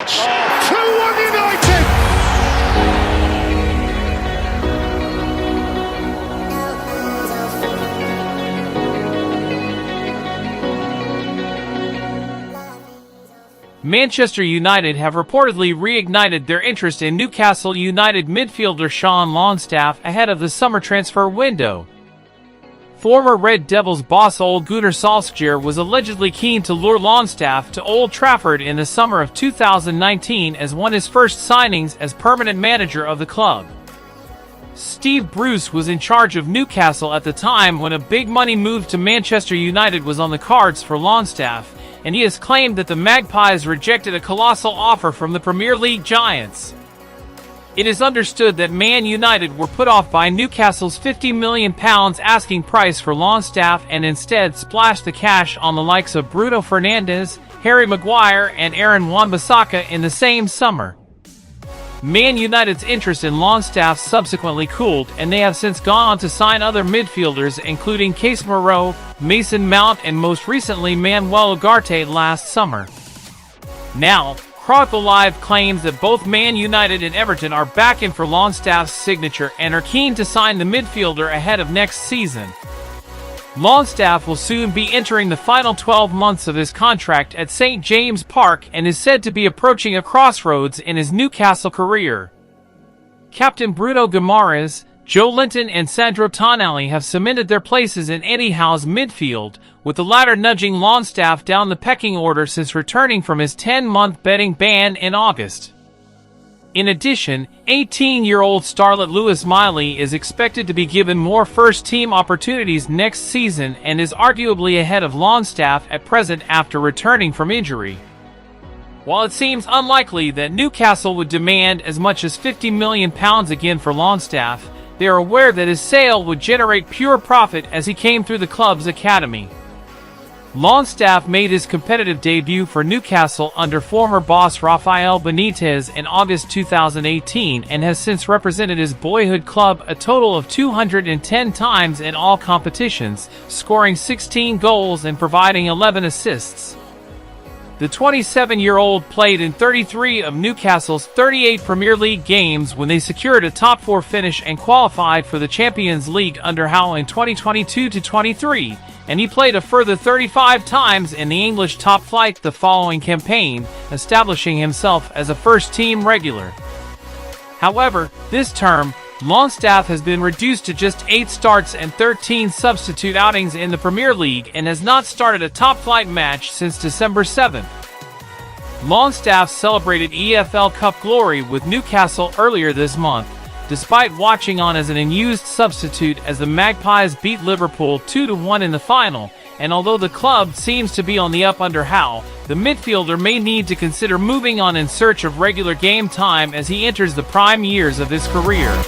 touch. 2-1 United. Manchester United have reportedly reignited their interest in Newcastle United midfielder Sean Longstaff ahead of the summer transfer window. Former Red Devils boss Ole Gunnar Solskjaer was allegedly keen to lure Longstaff to Old Trafford in the summer of 2019 as one of his first signings as permanent manager of the club. Steve Bruce was in charge of Newcastle at the time when a big money move to Manchester United was on the cards for Longstaff, and he has claimed that the Magpies rejected a colossal offer from the Premier League giants. It is understood that Man United were put off by Newcastle's £50 million asking price for Longstaff and instead splashed the cash on the likes of Bruno Fernandes, Harry Maguire, and Aaron Wan-Bissaka in the same summer. Man United's interest in Longstaff subsequently cooled, and they have since gone on to sign other midfielders including Case Moreau, Mason Mount, and most recently Manuel Ugarte last summer. Now, Chronicle Live claims that both Man United and Everton are back in for Longstaff's signature and are keen to sign the midfielder ahead of next season. Longstaff will soon be entering the final 12 months of his contract at St. James Park and is said to be approaching a crossroads in his Newcastle career. Captain Bruno Guimaraes, Joe Linton, and Sandro Tonali have cemented their places in Eddie Howe's midfield, with the latter nudging Longstaff down the pecking order since returning from his 10-month betting ban in August. In addition, 18-year-old starlet Lewis Miley is expected to be given more first-team opportunities next season and is arguably ahead of Longstaff at present after returning from injury. While it seems unlikely that Newcastle would demand as much as £50 million again for Longstaff, they are aware that his sale would generate pure profit as he came through the club's academy. Longstaff made his competitive debut for Newcastle under former boss Rafael Benitez in August 2018 and has since represented his boyhood club a total of 210 times in all competitions, scoring 16 goals and providing 11 assists. The 27-year-old played in 33 of Newcastle's 38 Premier League games when they secured a top-4 finish and qualified for the Champions League under Howe in 2022-23, and he played a further 35 times in the English top flight the following campaign, establishing himself as a first-team regular. However, this term, Longstaff has been reduced to just 8 starts and 13 substitute outings in the Premier League and has not started a top-flight match since December 7th. Longstaff celebrated EFL Cup glory with Newcastle earlier this month, despite watching on as an unused substitute as the Magpies beat Liverpool 2-1 in the final, and although the club seems to be on the up under Howe, the midfielder may need to consider moving on in search of regular game time as he enters the prime years of his career.